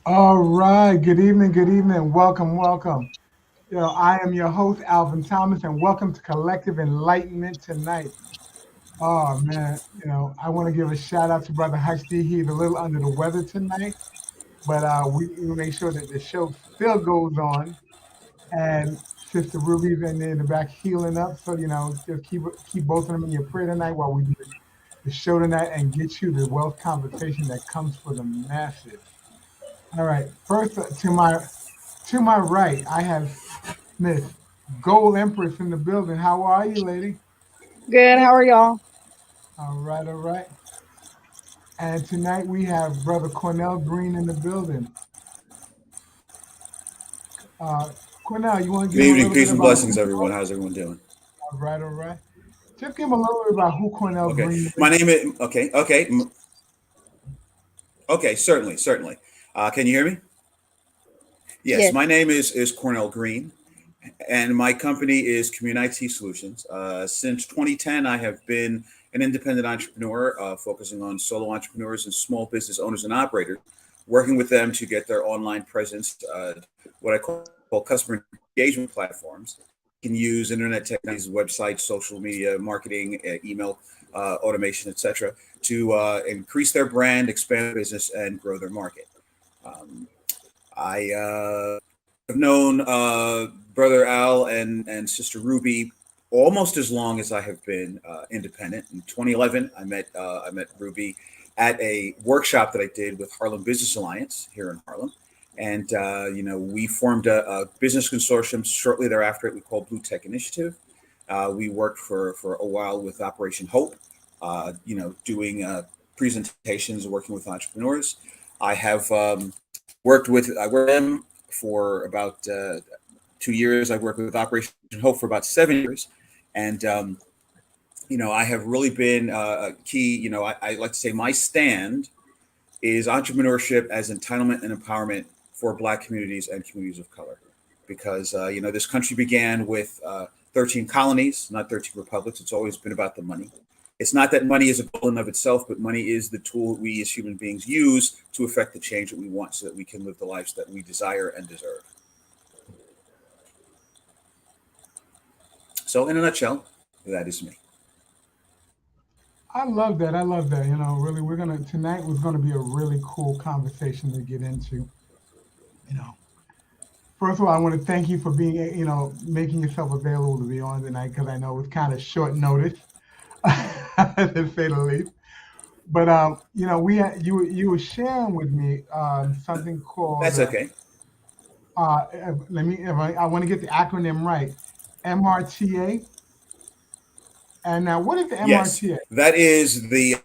All right. Good evening. Welcome, welcome. I am your host, Alvin Thomas, and welcome to Collective Enlightenment tonight. Oh man, I want to give a shout out to Brother Husty. He's a little under the weather tonight, but we make sure that the show still goes on. And Sister Ruby's in the back healing up, so just keep both of them in your prayer tonight while we do the show tonight and get you the wealth conversation that comes for the masses. All right. First, to my right, I have Miss Gold Empress in the building. How are you, lady? Good. How are y'all? All right, all right. And tonight we have Brother Cornell Green in the building. Uh, Cornell, you want to Good give him a evening, little bit peace and about who blessings, you everyone. are? How's everyone doing? All right, all right. Just give him a little bit about who Cornell Okay, Green my is. name is okay. Certainly. Can you hear me? Yes, Yes. my name is Cornell Green, and my company is Community Solutions. Since 2010, I have been an independent entrepreneur, focusing on solo entrepreneurs and small business owners and operators, working with them to get their online presence, what I call customer engagement platforms. Can use internet technologies, websites, social media, marketing, email, automation, etc., to increase their brand, expand their business, and grow their market. Um, I have known Brother Al and Sister Ruby almost as long as I have been independent. In 2011, I met Ruby at a workshop that I did with Harlem Business Alliance here in Harlem, and we formed a business consortium shortly thereafter. We called Blue Tech Initiative. We worked for a while with Operation Hope, doing presentations, working with entrepreneurs. I worked with them for about 2 years. I worked with Operation Hope for about 7 years, and I have really been a key. I like to say my stand is entrepreneurship as entitlement and empowerment for Black communities and communities of color, because this country began with 13 colonies, not 13 republics. It's always been about the money. It's not that money is a goal in of itself, but money is the tool we as human beings use to affect the change that we want, so that we can live the lives that we desire and deserve. So, in a nutshell, that is me. I love that. I love that. Really, tonight was gonna be a really cool conversation to get into. You know, First of all, I want to thank you for being, making yourself available to be on tonight because I know it was kind of short notice, to say the least. But we had, you were sharing with me something called That's okay. let me I want to get the acronym right, MRTA. And now, what is the Yes, MRTA? that is the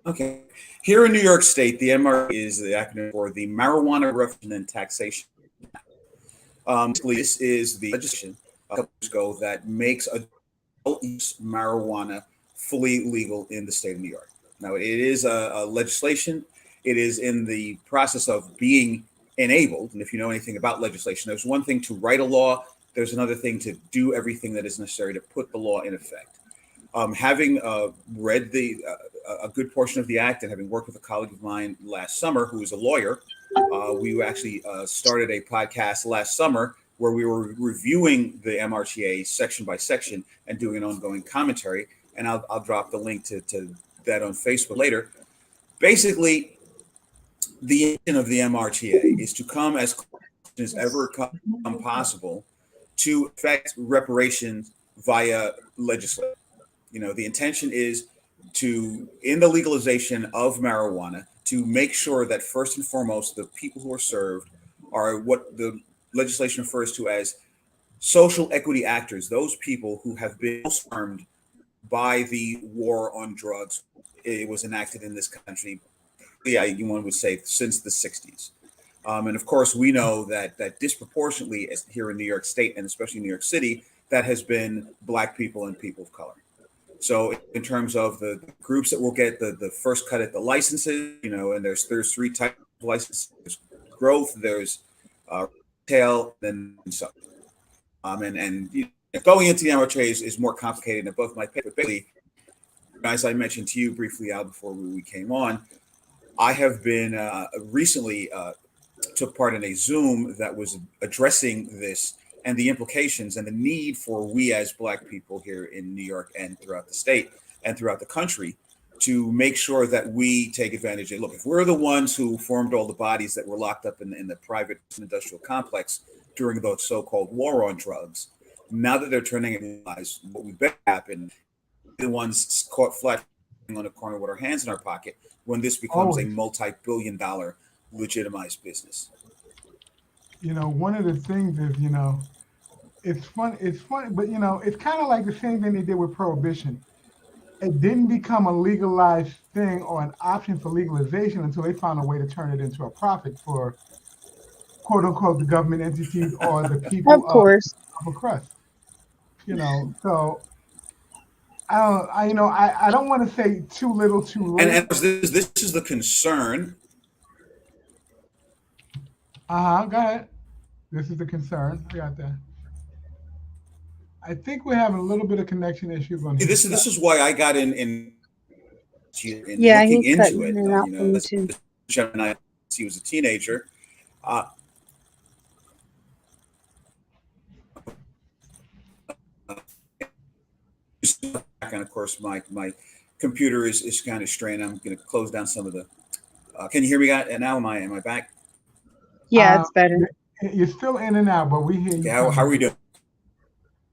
okay. Here in New York State, the MRE is the acronym for the Marijuana Reduction and Taxation. Basically, this is the legislation a couple years ago that makes adult use marijuana fully legal in the state of New York. Now, it is a legislation. It is in the process of being enabled. And if you know anything about legislation, there's one thing to write a law. There's another thing to do everything that is necessary to put the law in effect. Having read a good portion of the act and having worked with a colleague of mine last summer who is a lawyer, we actually started a podcast last summer where we were reviewing the MRTA section by section and doing an ongoing commentary. And I'll drop the link to that on Facebook later. Basically, the intention of the MRTA is to come as close as ever come possible to effect reparations via legislation. The intention is to, in the legalization of marijuana, to make sure that first and foremost, the people who are served are what the legislation refers to as social equity actors, those people who have been most harmed by the war on drugs. It was enacted in this country, yeah, one would say, since the 60s. And of course, we know that disproportionately, as here in New York State and especially New York City, that has been Black people and people of color. So in terms of the groups that will get the first cut at the licenses, and there's three types of licenses: there's growth, there's retail, then some. Going into the MRTA is more complicated and above my pay. But basically, as I mentioned to you briefly, Al, before we came on, I have been recently took part in a Zoom that was addressing this and the implications and the need for we as Black people here in New York and throughout the state and throughout the country to make sure that we take advantage of. Look, if we're the ones who formed all the bodies that were locked up in the private industrial complex during the so-called war on drugs, now that they're turning it realize what we bet happen, the ones caught flat on the corner with our hands in our pocket when this becomes a Always. multi-billion-dollar legitimized business. One of the things is, it's fun. It's funny, but it's kind of like the same thing they did with prohibition. It didn't become a legalized thing or an option for legalization until they found a way to turn it into a profit for quote unquote the government entities or the Of people of course. upper crust. So I don't want to say too little, too late. And this is the concern. Go ahead. This is the concern. I got that. I think we're having a little bit of connection issues on his side. This is why I got in Yeah, looking he's into cutting it. in and out for me This too. gentleman, he was a teenager. Uh, and of course, my computer is kind of strained. I'm going to close down some of the. Can you hear me? And now am I back? Yeah, Uh, it's better. you're still in and out, but we hear Okay, you how are coming. we doing?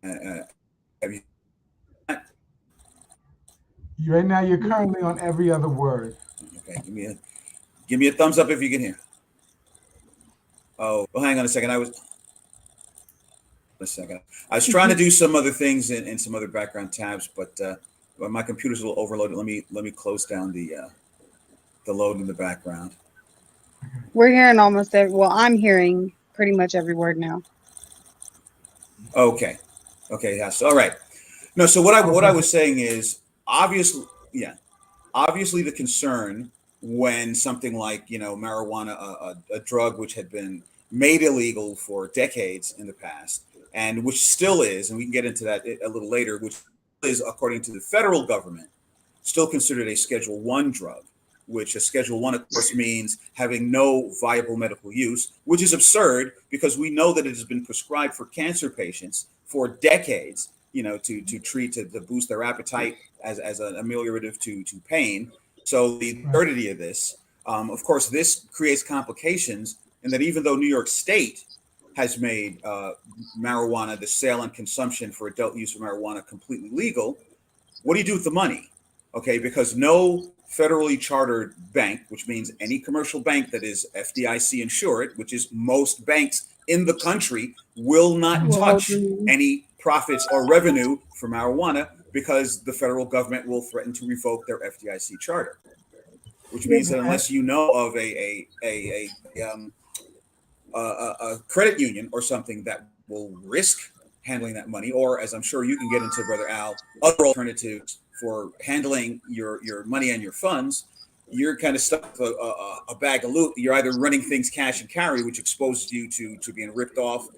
Have you? Right now, you're currently on every other word. Okay, give me a thumbs up if you can hear. Oh, well, hang on a second. A second. I was trying to do some other things in some other background tabs, but my computer's a little overloaded. Let me close down the load in the background. We're hearing almost every, well, I'm hearing pretty much every word now. Okay. Okay. Yes. All right. No. So what I Okay. was saying is obviously, yeah, obviously the concern when something like marijuana, a drug which had been made illegal for decades in the past, and which still is, and we can get into that a little later, which is according to the federal government still considered a Schedule One drug, which a Schedule One, of course, means having no viable medical use, which is absurd because we know that it has been prescribed for cancer patients for decades, to treat to boost their appetite as an ameliorative to pain. So the Right. absurdity of this, of course, this creates complications in that even though New York State has made marijuana, the sale and consumption for adult use of marijuana completely legal, what do you do with the money? Okay, because no federally chartered bank, which means any commercial bank that is FDIC insured, which is most banks in the country, will not We'll Mhm. hold touch them. any profits or revenue from marijuana because the federal government will threaten to revoke their FDIC charter, which Yep. means that unless you know of a credit union or something that will risk handling that money, or as I'm sure you can get into, Brother Al, other alternatives for handling your money and your funds, you're kind of stuck with a bag of loot. You're either running things cash and carry, which exposes you to being ripped off,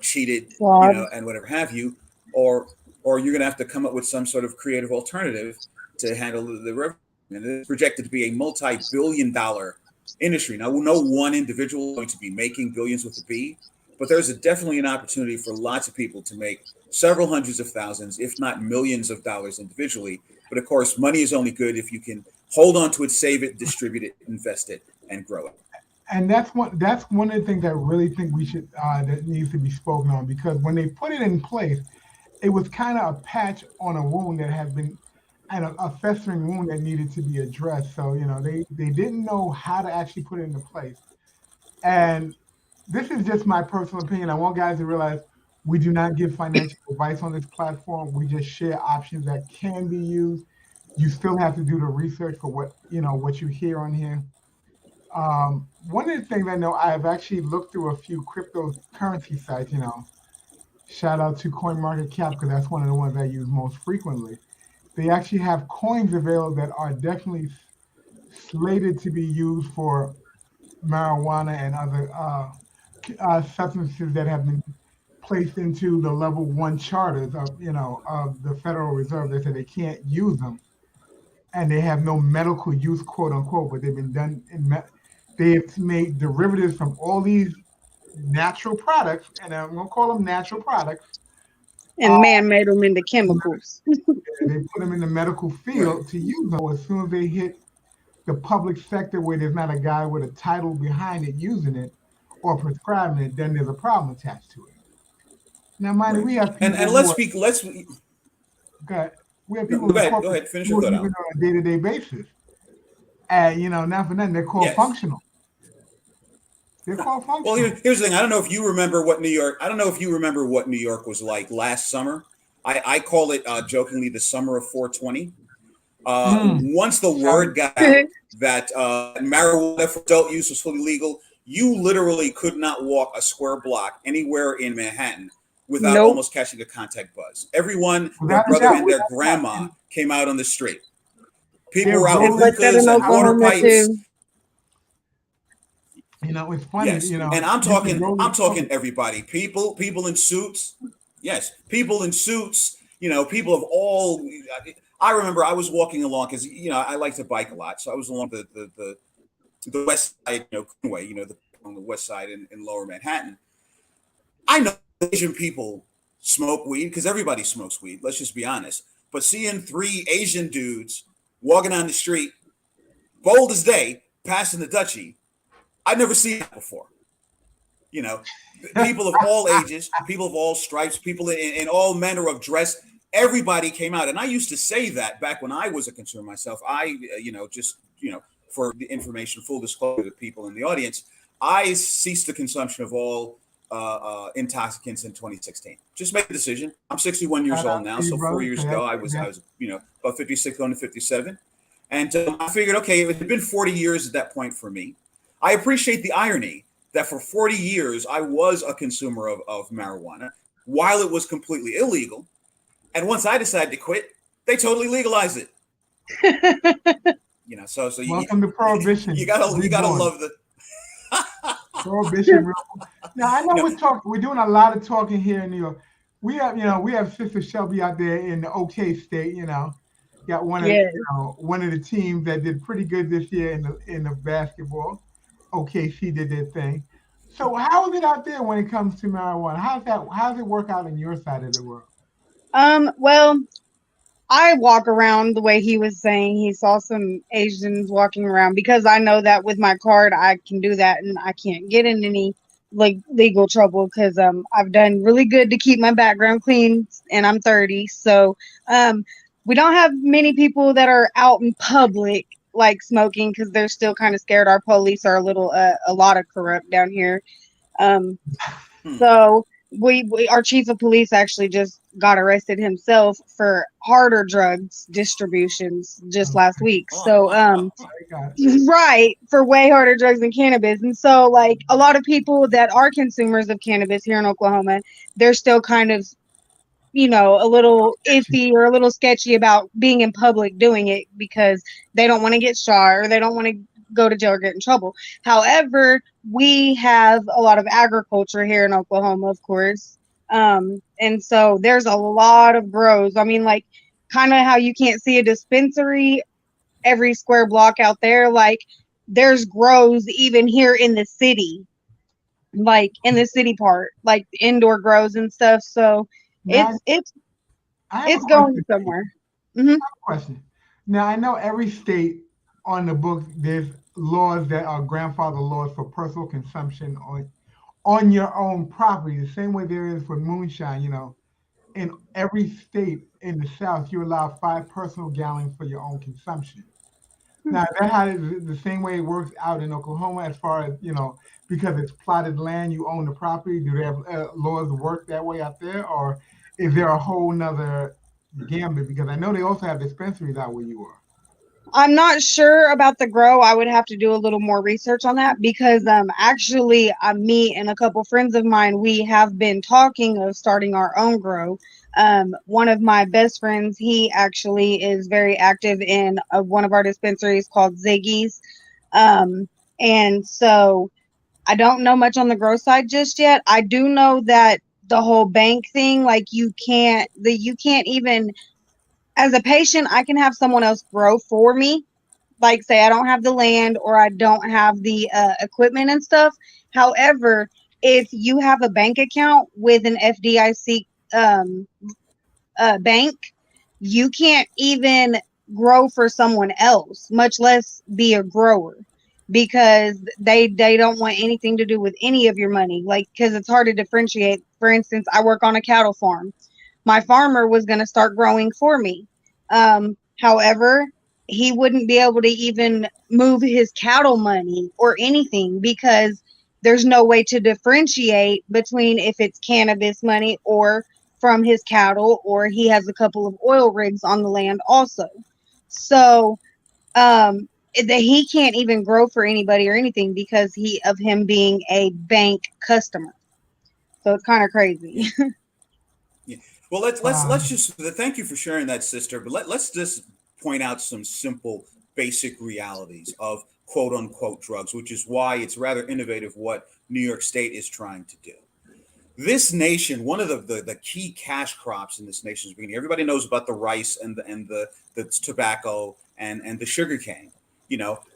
cheated, Fraud. and whatever have you, or you're going to have to come up with some sort of creative alternative to handle the revenue. And it's projected to be a multi-billion-dollar industry. Now, no one individual is going to be making billions with a B, but there's definitely an opportunity for lots of people to make several hundreds of thousands, if not millions of dollars individually. But of course, money is only good if you can hold on to it, save it, distribute it, invest it, and grow it. And that's one of the things I really think we should that needs to be spoken on, because when they put it in place, it was kind of a patch on a wound that had been and a festering wound that needed to be addressed. So they didn't know how to actually put it into place. And this is just my personal opinion. I want guys to realize we do not give financial advice on this platform. We just share options that can be used. You still have to do the research for what you hear on here. One of the things I know, I've actually looked through a few cryptocurrency sites. Shout out to CoinMarketCap because that's one of the ones I use most frequently. They actually have coins available that are definitely slated to be used for marijuana and other substances that have been placed into the level one charters of the Federal Reserve. They said they can't use them. and they have no medical use, quote unquote, but they've been done they've made derivatives from all these natural products, and I'm gonna call them natural products. And man made them into chemicals. They put them in the medical Right. field to use them. As soon as they hit the public sector where there's not a guy with a title behind it using it or prescribing it, then there's a problem attached to it. Now, mind you, Right. we have And people let's who are speak. Let's we have no, people in go the ahead. Go corporate ahead. Finish your who are thought, using Alan. it on a day-to-day basis. And not for nothing, they're called Yes. functional. They're called Well, functional. here's the thing. I don't know if you remember what New York. I don't know if you remember what New York was like last summer. I call it jokingly the summer of 420. Mm. Once the word got out that marijuana for adult use was fully legal, you literally could not walk a square block anywhere in Manhattan without Nope. almost catching a contact buzz. Everyone, their Without a brother doubt, and their without a doubt. grandma And came out on the street. People they're were out with It's rolling. like that hookahs in and I water was, Oklahoma pipes. too. it's funny. Yes, and I'm You can talking. roll I'm it talking over. everybody. People in suits. Yes, people in suits. People of all. I remember I was walking along because I like to bike a lot, so I was along the west side, Conway, on the west side in Lower Manhattan. I know Asian people smoke weed because everybody smokes weed. Let's just be honest. But seeing three Asian dudes walking down the street, bold as day, passing the Dutchie, I'd never seen that before. You know, people of all ages, people of all stripes, people in all manner of dress. Everybody came out, and I used to say that back when I was a consumer myself. For the information, full disclosure to people in the audience, I ceased the consumption of all intoxicants in 2016. Just made a decision. I'm 61 years Shout old out now, to you, so four brother. years So ago, I was about 56 going to 57, and I figured, okay, it had been 40 years at that point for me. I appreciate the irony that for 40 years I was a consumer of marijuana while it was completely illegal. And once I decided to quit, they totally legalized it. So welcome to you Prohibition gotta reborn. love the Prohibition. Now I know you know we're doing a lot of talking here in New York. We have Sister Shelby out there in the OK State. Got Yes. one of the teams that did pretty good this year in the basketball. OKC did their thing. So how is it out there when it comes to marijuana? How's it work out in your side of the world? Well, I walk around the way he was saying. He saw some Asians walking around because I know that with my card I can do that and I can't get in any like legal trouble because I've done really good to keep my background clean and I'm 30. So we don't have many people that are out in public like smoking because they're still kind of scared. Our police are a lot of corrupt down here. Um, hmm, so we our chief of police actually just got arrested himself for harder drugs distributions just last week. So I got it. right, for way harder drugs than cannabis. And so like a lot of people that are consumers of cannabis here in Oklahoma, they're still kind of a little iffy or a little sketchy about being in public doing it because they don't want to get shot or they don't want to go to jail or get in trouble. However, we have a lot of agriculture here in Oklahoma, of course. And so there's a lot of grows. I mean, like kind of how you can't see a dispensary every square block out there, like there's grows even here in the city, like in the city part, like indoor grows and stuff. So Now it's I have a it's going question. somewhere. Hmm. Question. Now I know every state on the books there's laws that are grandfather laws for personal consumption on your own property, the same way there is for moonshine. In every state in the South, you allow 5 personal gallons for your own consumption. Now, is that how the same way it works out in Oklahoma, as far as because it's plotted land, you own the property? Do they have laws work that way out there, or is there a whole nother gambit? Because I know they also have dispensaries out where you are. I'm not sure about the grow. I would have to do a little more research on that because actually me and a couple friends of mine, we have been talking of starting our own grow. One of my best friends, he actually is very active in one of our dispensaries called Ziggy's. Um, and so I don't know much on the grow side just yet. I do know that the whole bank thing, like you can't even as a patient, I can have someone else grow for me. Like, say I don't have the land or I don't have the equipment and stuff. However, if you have a bank account with an FDIC um, bank, you can't even grow for someone else, much less be a grower, because they don't want anything to do with any of your money. Like, because it's hard to differentiate. For instance, I work on a cattle farm. My farmer was going to start growing for me. However, he wouldn't be able to even move his cattle money or anything, because there's no way to differentiate between if it's cannabis money or from his cattle, or he has a couple of oil rigs on the land also. So that he can't even grow for anybody or anything because he of him being a bank customer. So it's kind of crazy. Yeah. Yeah. Well, let's Wow. just thank you for sharing that, sister. But let's just point out some simple, basic realities of quote unquote drugs, which is why it's rather innovative what New York State is trying to do. This nation, one of the key cash crops in this nation's beginning. Everybody knows about the rice and the tobacco and the sugar cane,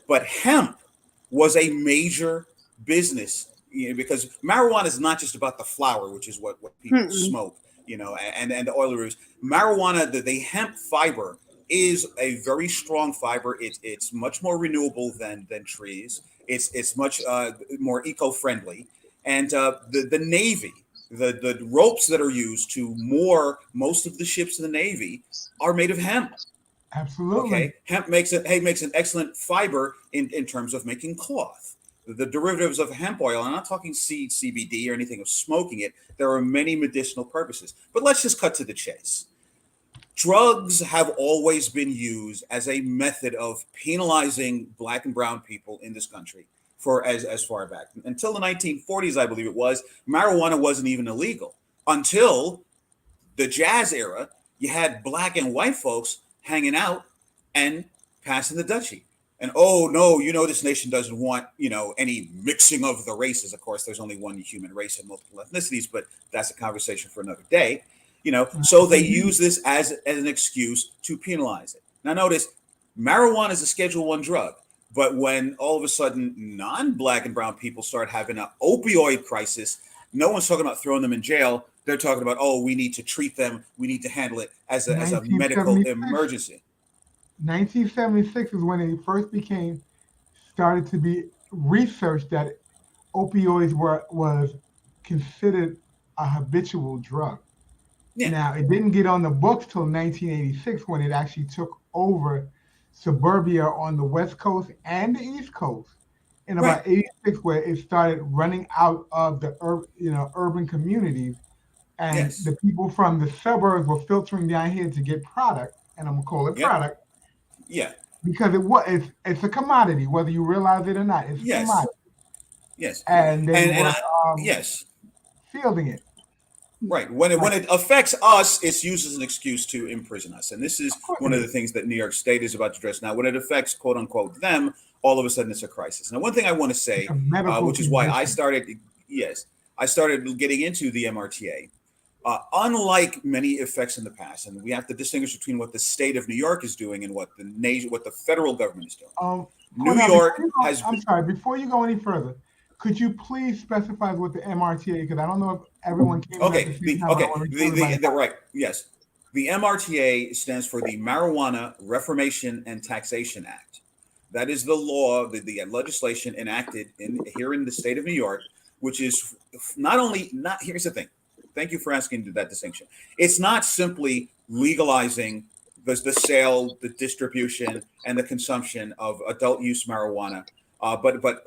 but hemp was a major business, because marijuana is not just about the flower, which is what people Mm-mm. smoke, and the oil roofs. Marijuana, the hemp fiber is a very strong fiber. It's much more renewable than trees. It's much more eco-friendly, and the Navy, the ropes that are used to moor most of the ships in the Navy are made of hemp. Absolutely. Okay, hemp makes an excellent fiber in terms of making cloth. The derivatives of hemp oil, I'm not talking seed, CBD, or anything of smoking it. There are many medicinal purposes. But let's just cut to the chase. Drugs have always been used as a method of penalizing black and brown people in this country for as far back until the 1940s, I believe it was. Marijuana wasn't even illegal until the jazz era. You had black and white folks hanging out and passing the duchy. And oh no, this nation doesn't want any mixing of the races. Of course, there's only one human race and multiple ethnicities, but that's a conversation for another day. So they use this as an excuse to penalize it. Now, notice, marijuana is a Schedule One drug, but when all of a sudden non-black and brown people start having an opioid crisis, no one's talking about throwing them in jail. They're talking about, oh, we need to treat them. We need to handle it as a medical 1976. emergency. 1976 is when it first started to be researched that opioids was considered a habitual drug. Yeah, Now, it didn't get on the books till 1986 when it actually took over suburbia on the West Coast and the East Coast. In right. about 86, where it started running out of the urban communities, and Yes. the people from the suburbs were filtering down here to get product, and I'm gonna call it Yep. product Yeah. because it's a commodity, whether you realize it or not. It's a Yes. commodity, Yes. and they And were yes. fielding it. Right. When Like, it affects us, it's used as an excuse to imprison us. And this is of course one it of the is. things that New York State is about to address now. When it affects, quote unquote, them, all of a sudden it's a crisis. Now, one thing I want to It's a say, medical which is why condition. yes, I started getting into the MRTA. Unlike many effects in the past, and we have to distinguish between what the state of New York is doing and what the federal government is doing. New Cornell, before York you go, has I'm been, sorry, before you go any further, could you please specify what the MRTA? Because I don't know if everyone came in at the same time. I don't want to make sure everybody the got right, yes. The MRTA stands for the Marijuana Reformation and Taxation Act. That is the law, the legislation enacted here in the state of New York, which is not. Here's the thing. Thank you for asking that distinction. It's not simply legalizing the sale, the distribution, and the consumption of adult use marijuana, but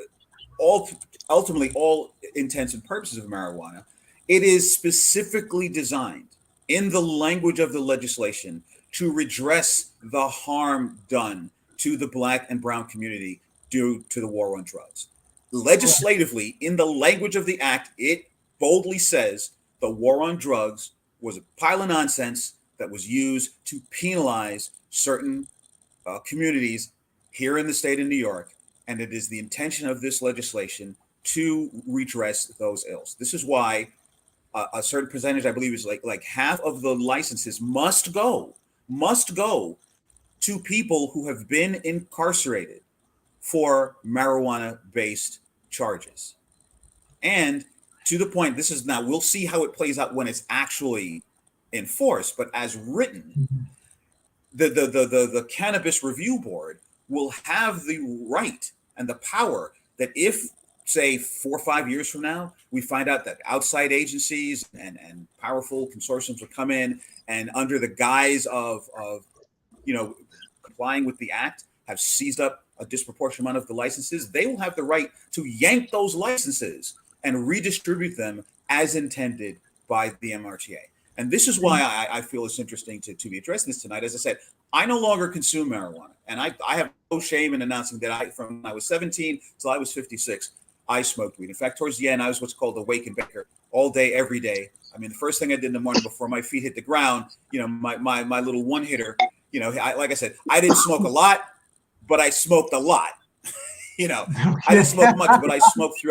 all ultimately all intents and purposes of marijuana, it is specifically designed in the language of the legislation to redress the harm done to the black and brown community due to the war on drugs. right. Legislatively, in the language of the act, it boldly says the war on drugs was a pile of nonsense that was used to penalize certain communities here in the state of New York, and it is the intention of this legislation to redress those ills. This is why a certain percentage, I believe, is like half of the licenses must go must go to people who have been incarcerated for marijuana-based charges. And to the point, this is now, we'll see how it plays out when it's actually enforced, but as written, the Cannabis Review Board will have the right and the power that if, say, 4 or 5 years from now, we find out that outside agencies and powerful consortiums will come in and under the guise of complying with the act, have seized up a disproportionate amount of the licenses, they will have the right to yank those licenses and redistribute them as intended by the MRTA. And this is why I feel it's interesting to be addressing this tonight. As I said, I no longer consume marijuana, and I have no shame in announcing that from when I was 17 till I was 56, I smoked weed. In fact, towards the end, I was what's called a wake and baker, all day, every day. I mean, the first thing I did in the morning before my feet hit the ground, my little one hitter, like I said, I didn't smoke a lot, but I smoked a lot. I didn't smoke much, but I smoked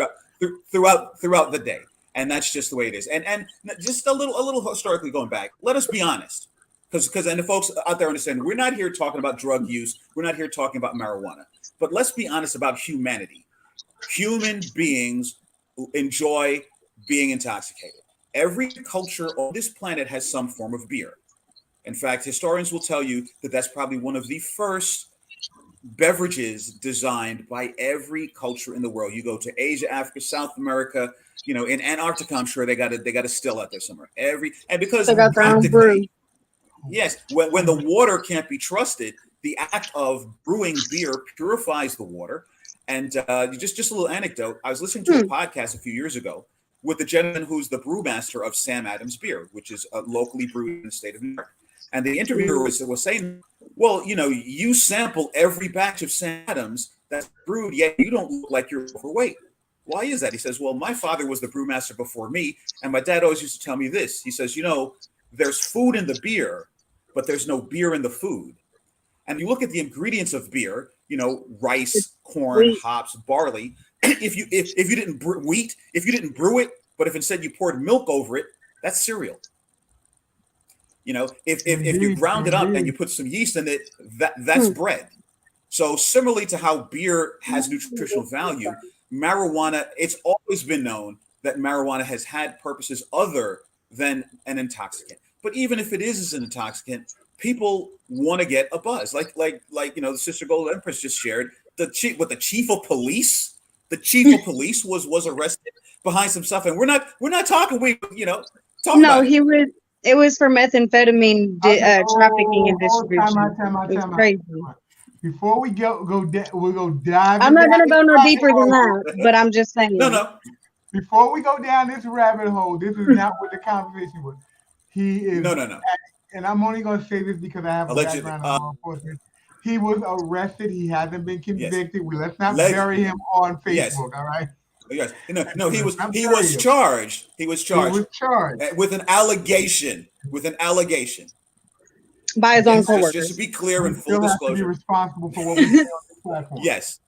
throughout the day. And that's just the way it is. And just a little historically going back, let us be honest. Because and the folks out there understand, we're not here talking about drug use. We're not here talking about marijuana. But let's be honest about humanity. Human beings enjoy being intoxicated. Every culture on this planet has some form of beer. In fact, historians will tell you that that's probably one of the first beverages designed by every culture in the world. You go to Asia, Africa, South America, in Antarctica, I'm sure they got a still out there somewhere. Because they got their own brew. Yes, when the water can't be trusted, the act of brewing beer purifies the water. And just a little anecdote. I was listening to a podcast a few years ago with the gentleman who's the brewmaster of Sam Adams Beer, which is locally brewed in the state of New York. And the interviewer was saying, well, you sample every batch of Sam Adams that's brewed, yet you don't look like you're overweight. Why is that? He says, well, my father was the brewmaster before me, and my dad always used to tell me this. He says, there's food in the beer, but there's no beer in the food. And you look at the ingredients of beer, rice, corn, hops, barley. If you didn't brew wheat, if you didn't brew it, but if instead you poured milk over it, that's cereal. If you ground it up and you put some yeast in it, that's bread. So similarly to how beer has nutritional value, marijuana, it's always been known that marijuana has had purposes other than an intoxicant. But even if it is as an intoxicant, people want to get a buzz. Like the Sister Gold Empress just shared, the chief of police was arrested behind some stuff. And we're not talking weed, it was for methamphetamine trafficking and distribution. It's crazy. Before we we'll go dive. I'm not gonna go no deeper than that, but I'm just saying. No. Before we go down this rabbit hole, this is not what the conversation was. He is no. And I'm only going to say this because I have a background in law enforcement. He was arrested. He hasn't been convicted. Yes. Let's not bury him on Facebook. Yes. All right. Yes. No. He was charged. He was charged with an allegation. By his own coworkers. Just to be clear and full disclosure. Have to be responsible for what we say on this platform. Yes.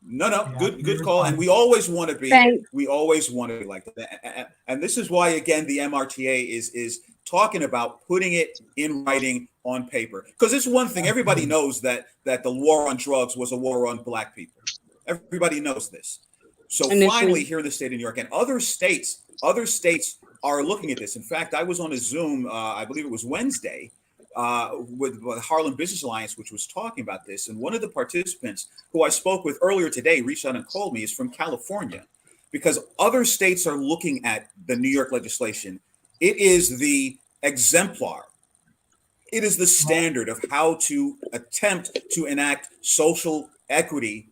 No. Good call. And we always want to be. We always want to be like that. And this is why, again, the MRTA is talking about putting it in writing on paper. Because it's one thing. Everybody knows that the war on drugs was a war on Black people. Everybody knows this. So finally, here in the state of New York and other states are looking at this. In fact, I was on a Zoom, I believe it was Wednesday, with the Harlem Business Alliance, which was talking about this. And one of the participants who I spoke with earlier today reached out and called me is from California, because other states are looking at the New York legislation. It is the exemplar. It is the standard of how to attempt to enact social equity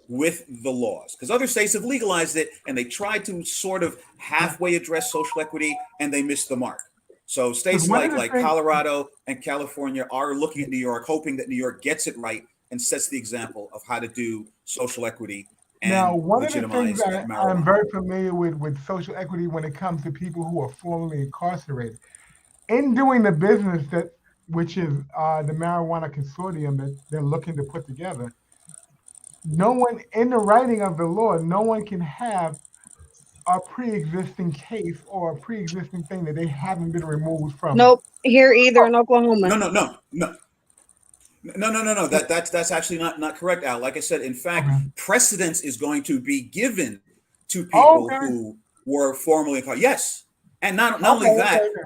with the laws, because other states have legalized it and they tried to sort of halfway address social equity and they missed the mark. So states like Colorado and California are looking at New York, hoping that New York gets it right and sets the example of how to do social equity and now, one of the things I'm very familiar with social equity when it comes to people who are formerly incarcerated. In doing the business which is the marijuana consortium that they're looking to put together, no one in the writing of the law, no one can have a pre-existing case or a pre-existing thing that they haven't been removed from. Nope. Here either in Oklahoma. No. That's actually not correct, Al. Like I said, in fact, Okay. precedence is going to be given to Oh, people okay. who were formerly caught. Yes, and not Okay, only okay, that, okay.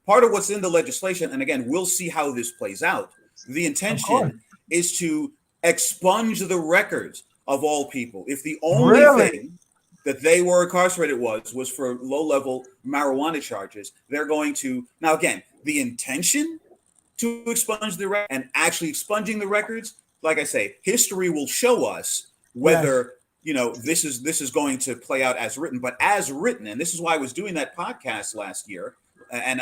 part of what's in the legislation, and again, we'll see how this plays out. The Of course. intention is to expunge the records of all people. If the only Really? thing that they were incarcerated was for low-level marijuana charges, they're going to now again the intention to expunge the record and actually expunging the records. Like I say, history will show us Yes. whether this is going to play out as written. But as written, and this is why I was doing that podcast last year, and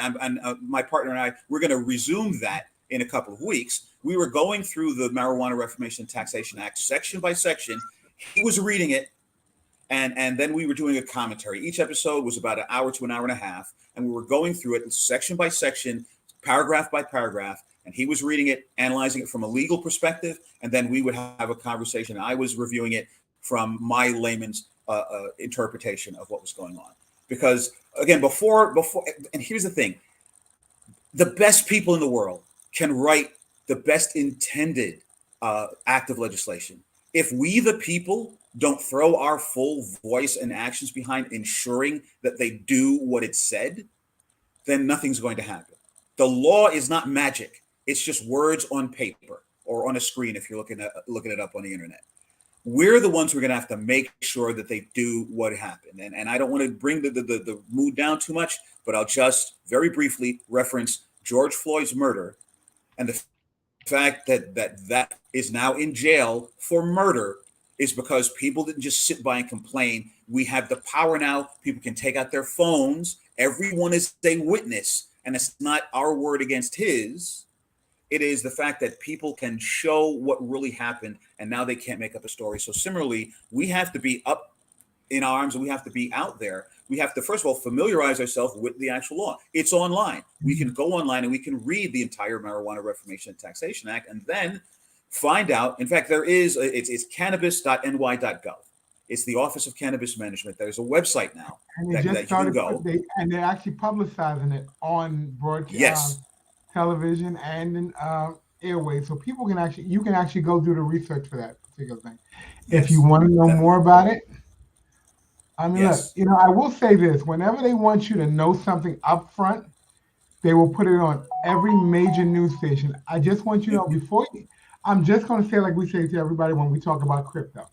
my partner and I, we're going to resume that in a couple of weeks. We were going through the Marijuana Reformation and Taxation Act section by section. He was reading it, and then we were doing a commentary. Each episode was about an hour to an hour and a half, and we were going through it section by section, paragraph by paragraph, and he was reading it, analyzing it from a legal perspective, and then we would have a conversation. I was reviewing it from my layman's interpretation of what was going on. Because again, before, and here's the thing: the best people in the world can write the best intended act of legislation. If we, the people, don't throw our full voice and actions behind ensuring that they do what it said, then nothing's going to happen. The law is not magic. It's just words on paper or on a screen if you're looking it up on the internet. We're the ones who are going to have to make sure that they do what happened. And I don't want to bring the mood down too much, but I'll just very briefly reference George Floyd's murder and the fact that is now in jail for murder is because people didn't just sit by and complain. We have the power now. People can take out their phones. Everyone is a witness. And it's not our word against his. It is the fact that people can show what really happened, and now they can't make up a story. So similarly, we have to be up in arms, and we have to be out there. We have to, first of all, familiarize ourselves with the actual law. It's online. We can go online and we can read the entire Marijuana Reformation and Taxation Act, and then find out. In fact, there is, it's cannabis.ny.gov. It's the Office of Cannabis Management. There's a website now And they that just you can started, go. they're actually publicizing it on broadcast, Yes. television, and in airways, so people can actually, you can actually go do the research for that particular thing. If you want to know more about it, I mean, Yes. look, I will say this: whenever they want you to know something up front, they will put it on every major news station. I just want you to know before I'm just going to say, like we say to everybody when we talk about crypto: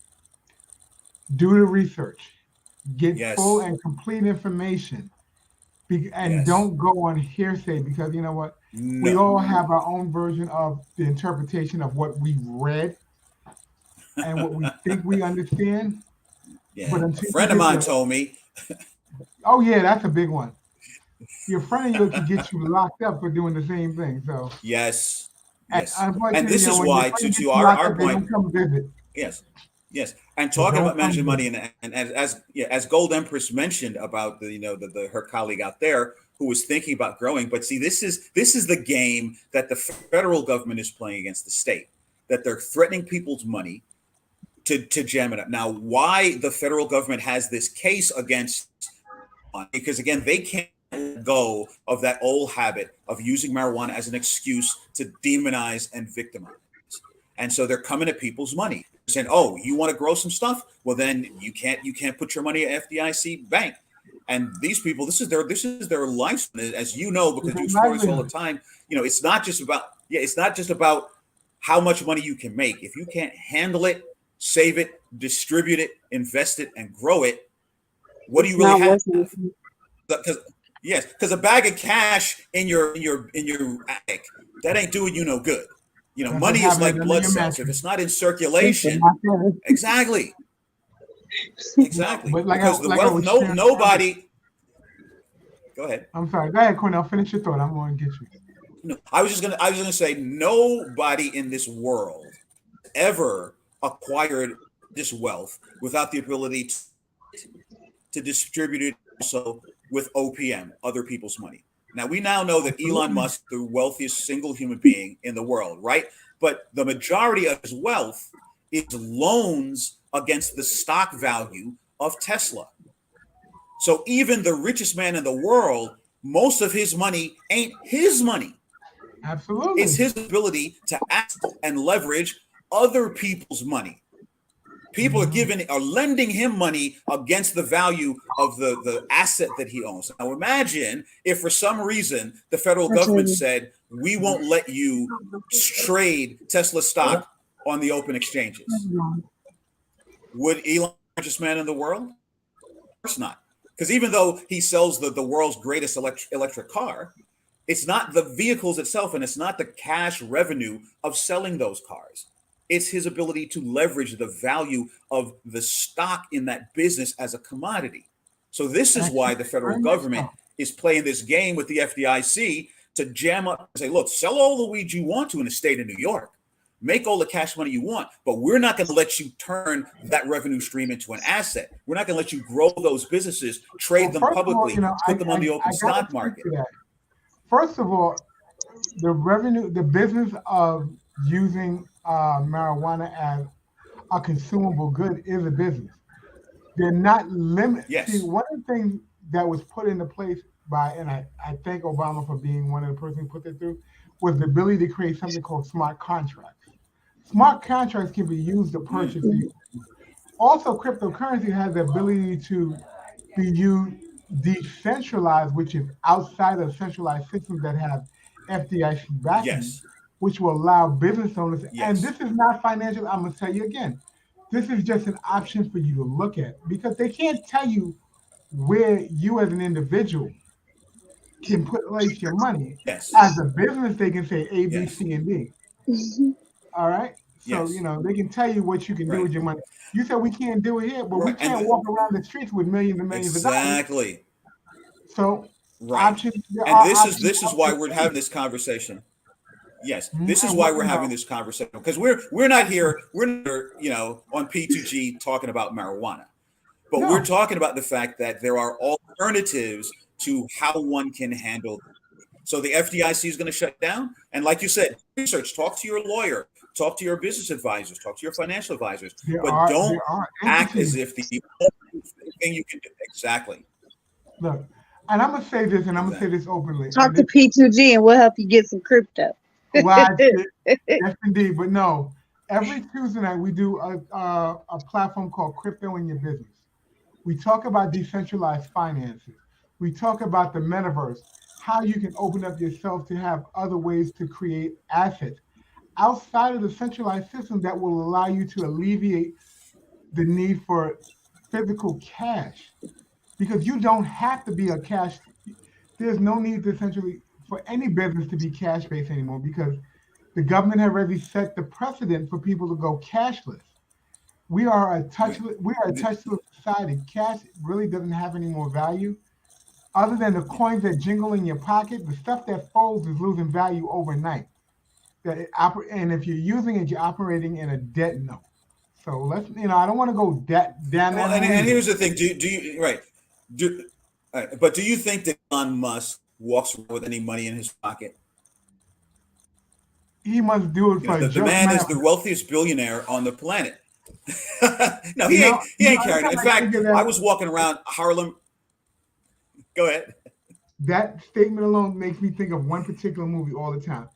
do the research, get full and complete information, and don't go on hearsay, because you know what? We all have our own version of the interpretation of what we read and what we think we understand. Yeah. But A until friend of mine told me. oh yeah, that's a big one. Your friend of yours could get you locked up for doing the same thing. So Yes. and Yes. unfortunately, And this is when your why, friend to gets you our, locked our up, they point, don't come visit. yes. Yes. And They talking don't about come managing money, visit. and as Gold Empress mentioned about her colleague out there who was thinking about growing. But see, this is the game that the federal government is playing against the state, that they're threatening people's money to jam it up. Now, why the federal government has this case against, because again, they can't let go of that old habit of using marijuana as an excuse to demonize and victimize. And so they're coming at people's money, saying, "Oh, you want to grow some stuff? Well, then you can't put your money at FDIC bank." And these people, this is their life, as you know, because you explore this all the time. It's not just about how much money you can make. If you can't handle it, save it, distribute it, invest it, and grow it, what do you really have? Because a bag of cash in your attic, that ain't doing you no good. Money is like blood cells. If it's not in circulation, exactly. But Because the wealth, nobody. Go ahead. I'm sorry. Go ahead, Cornell. Finish your thought. I'm going to get you. No, I was just gonna say nobody in this world ever acquired this wealth without the ability to distribute it also with OPM, other people's money. Now, we now know that Elon Musk, the wealthiest single human being in the world, right? But the majority of his wealth is loans against the stock value of Tesla. So even the richest man in the world, most of his money ain't his money. It's Absolutely. his ability to act and leverage other people's money. People are lending him money against the value of the asset that he owns. Now imagine if for some reason the federal government Absolutely. said, we won't let you trade Tesla stock on the open exchanges. Would Elon be the richest man in the world? Of course not. Because even though he sells the world's greatest electric car, it's not the vehicles itself and it's not the cash revenue of selling those cars. It's his ability to leverage the value of the stock in that business as a commodity. So this is why the federal Very much government so. is playing this game with the FDIC to jam up and say, look, sell all the weed you want to in the state of New York. Make all the cash money you want, but we're not going to let you turn that revenue stream into an asset. We're not going to let you grow those businesses, trade Well, them first of all, publicly, put them on the open I got to stock speak market. to that. First of all, the business of using marijuana as a consumable good is a business. They're not limited. See, Yes. one of the things that was put into place by, and I thank Obama for being one of the persons who put that through, was the ability to create something called smart contracts. Smart contracts can be used to purchase Mm. these. Also, cryptocurrency has the ability to be used decentralized, which is outside of centralized systems that have FDIC backing, Yes. which will allow business owners, and Yes. this is not financial, I'm going to tell you again, this is just an option for you to look at because they can't tell you where you as an individual can place your money. Yes. As a business, they can say A, B, Yes. C, and D. All right. So, Yes. they can tell you what you can do Right. with your money. You said we can't do it here, but we Right. can't walk around the streets with millions and millions of dollars. Exactly. So Right. there And are this is options this is out why there we're for you. having this conversation. Yes, Mhm. this is And why what, we're having this conversation because we're not here. We're not, on P2G talking about marijuana, but we're no, talking about the fact that there are alternatives to how one can handle. So the FDIC is going to shut down, and like you said, research. Talk to your lawyer. Talk to your business advisors. Talk to your financial advisors. But don't there are act as entities. if the only thing you can do. Exactly. Look, and I'm gonna say this, and I'm gonna say Exactly. this openly, Talk and to this P2G and we'll help you get some crypto. watch it. Yes, indeed. But no, every Tuesday night we do a platform called Crypto in Your Business. We talk about decentralized finances. We talk about the metaverse, how you can open up yourself to have other ways to create assets outside of the centralized system that will allow you to alleviate the need for physical cash because you don't have to be a cash. There's no need to essentially for any business to be cash based anymore because the government has already set the precedent for people to go cashless. Right. We are a touchless society. Cash really doesn't have any more value other than the coins that jingle in your pocket. The stuff that folds is losing value overnight. And if you're using it, you're operating in a debt note. So I don't want to go down Well, that and route. here's the thing: do you right? Do but do you think that Elon Musk walks around with any money in his pocket? He must do it for a The just man man. is the wealthiest billionaire on the planet. No, You know, he ain't every carrying it. time In I think fact, of I that, was walking around Harlem. Go ahead. that statement alone makes me think of one particular movie all the time.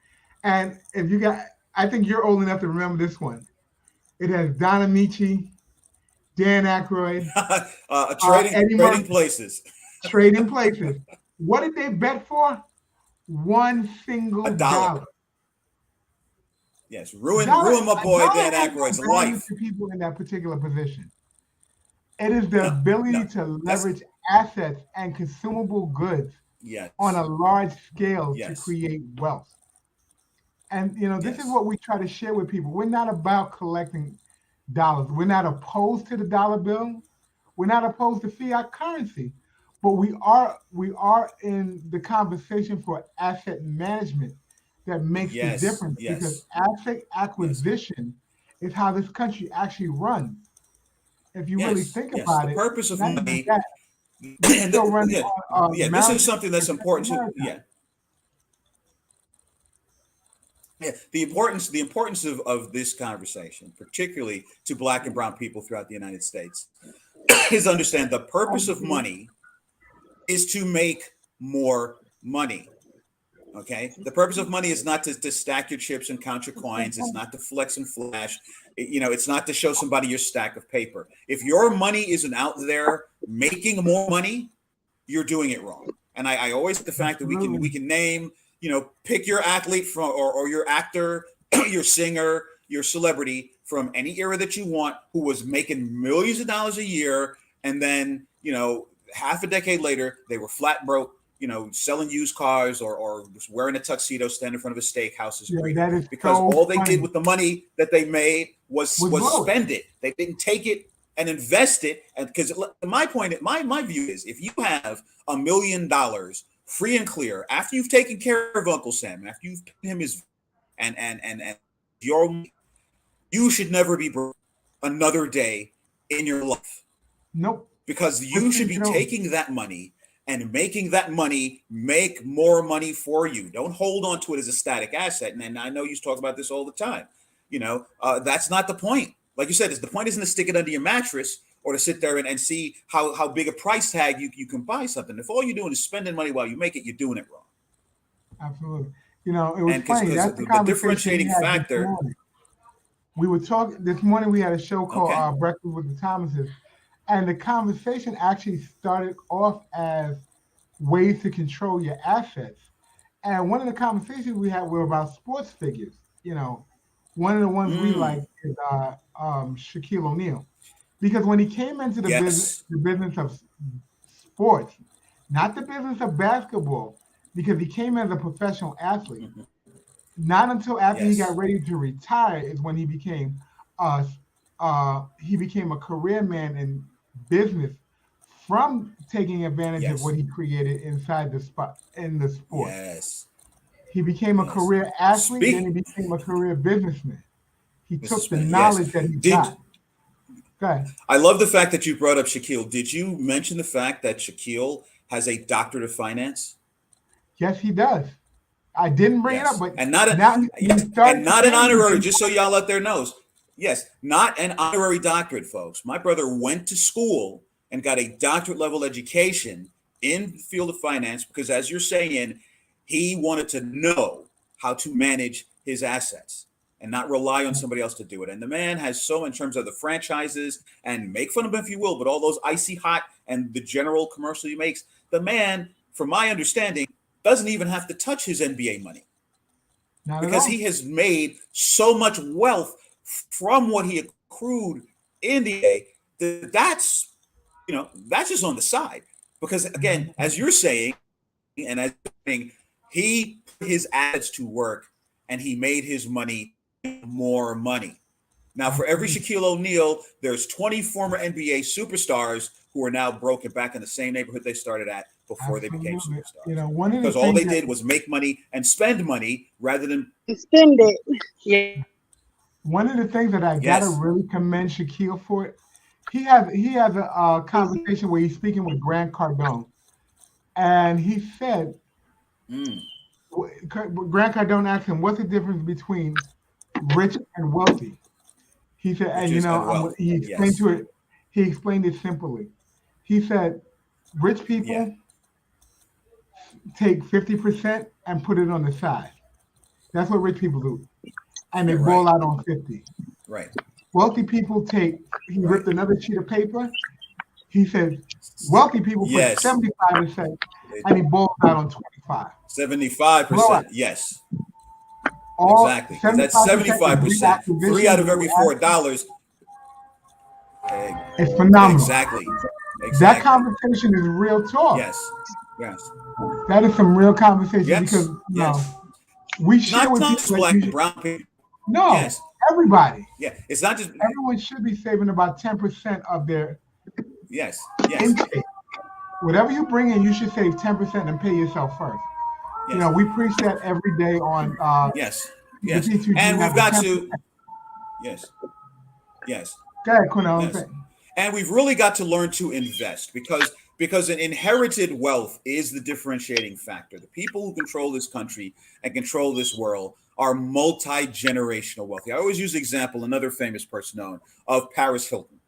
And if you got, I think you're old enough to remember this one. It has Don Amici, Dan Aykroyd, Eddie Trading Murphy, places. Trading Places. What did they bet for? One A single dollar. dollar. Yes, Dollar, ruin my a boy dollar Dan has no Aykroyd's value life. to people in that particular position. It is the No, ability no, to that's leverage assets and consumable goods on a yes, large scale to yes, create wealth. And this is yes, what we try to share with people. We're not about collecting dollars. We're not opposed to the dollar bill. We're not opposed to fiat currency. But we are in the conversation for asset management that makes the yes, difference because yes, asset yes, acquisition is how this country actually runs. If you really yes, think yes. The about it, purpose of not even money, that, we're and still running yeah, on yeah. This is maritime something that's important to maritime. yeah. Yeah, the importance of this conversation, particularly to Black and Brown people throughout the United States, is understand the purpose of Absolutely. money is to make more money. Okay. The purpose of money is not to stack your chips and count your coins. It's not to flex and flash. It's not to show somebody your stack of paper. If your money isn't out there making more money, you're doing it wrong. And I always like the fact that we can name, pick your athlete from or your actor, your singer, your celebrity from any era that you want who was making millions of dollars a year. And then, half a decade later, they were flat broke, selling used cars or just wearing a tuxedo, standing in front of a steakhouse because so all they funny. did with the money that they made was spend it. They didn't take it and invest it. And because my view is, if you have $1 million free and clear after you've taken care of Uncle Sam, after you've paid him his and you should never be broke another day in your life. Nope. Because you should be taking that money and making that money make more money for you. Don't hold on to it as a static asset. And I know you talk about this all the time. That's not the point. Like you said, the point isn't to stick it under your mattress or to sit there and see how big a price tag you can buy something. If all you're doing is spending money while you make it, you're doing it wrong. Absolutely. It was funny. That's the differentiating factor. We were talking this morning. We had a show called Breakfast with the Thomases. And the conversation actually started off as ways to control your assets. And one of the conversations we had were about sports figures. One of the ones we like is Shaquille O'Neal. Because when he came into the business of sports, not the business of basketball, because he came as a professional athlete. Not until after he got ready to retire is when he became a career man in business from taking advantage of what he created inside the sport. Yes. He became a career athlete, then he became a career businessman. He took the knowledge that he got. Go ahead. I love the fact that you brought up Shaquille. Did you mention the fact that Shaquille has a doctorate of finance? Yes, he does. I didn't bring it up, but not an honorary, just so y'all out there knows. Yes, not an honorary doctorate, folks. My brother went to school and got a doctorate level education in the field of finance because, as you're saying, he wanted to know how to manage his assets and not rely on somebody else to do it. And the man has so, in terms of the franchises, and make fun of him if you will, but all those Icy Hot and the general commercial he makes, the man, from my understanding, doesn't even have to touch his NBA money because he has made so much wealth from what he accrued in the NBA. That's just on the side. Because again, as you're saying, and as you're saying, he put his assets to work and he made his money more money. Now, for every Shaquille O'Neal, there's 20 former NBA superstars who are now broken back in the same neighborhood they started at before they became superstars. Because all they did was make money and spend money rather than spend it. Yeah. One of the things that I gotta really commend Shaquille for, he has a conversation where he's speaking with Grant Cardone, and he said, Grant Cardone asked him, "What's the difference between rich and wealthy?" He said, and he explained to it. He explained it simply. He said, "Rich people take 50% and put it on the side. That's what rich people do, and they roll out on 50. Right. Wealthy people he ripped another sheet of paper. He said, wealthy people put 75% and he balls out on 25. 75%, yes. Exactly. That's 75%. 3 out of every $4. It's phenomenal. Exactly. That conversation is real talk. Yes. That is some real conversation because we share with not people black and brown people. No, everybody. Yeah, it's not just everyone should be saving about 10% of their intake. Whatever you bring in, you should save 10% and pay yourself first. Yes. We preach that every day on yes. And we've got to yes. Go ahead, Cornell. Yes. And we've really got to learn to invest because an inherited wealth is the differentiating factor. The people who control this country and control this world are multi-generational wealthy. I always use the example, another famous person known, of Paris Hilton.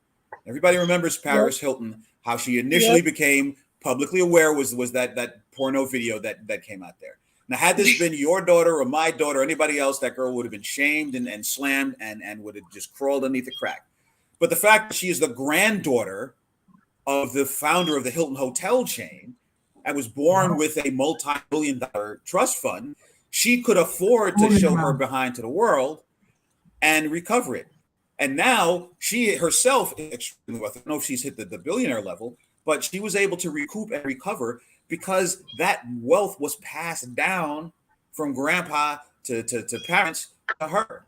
Everybody remembers Paris Hilton, how she initially became publicly aware was that porno video that came out there. Now, had this been your daughter or my daughter or anybody else, that girl would have been shamed and slammed and would have just crawled underneath the crack. But the fact that she is the granddaughter of the founder of the Hilton hotel chain and was born with a multi-billion-dollar trust fund, she could afford to show her behind to the world and recover it. And now she herself is extremely wealthy. I don't know if she's hit the billionaire level, but she was able to recoup and recover because that wealth was passed down from grandpa to parents to her.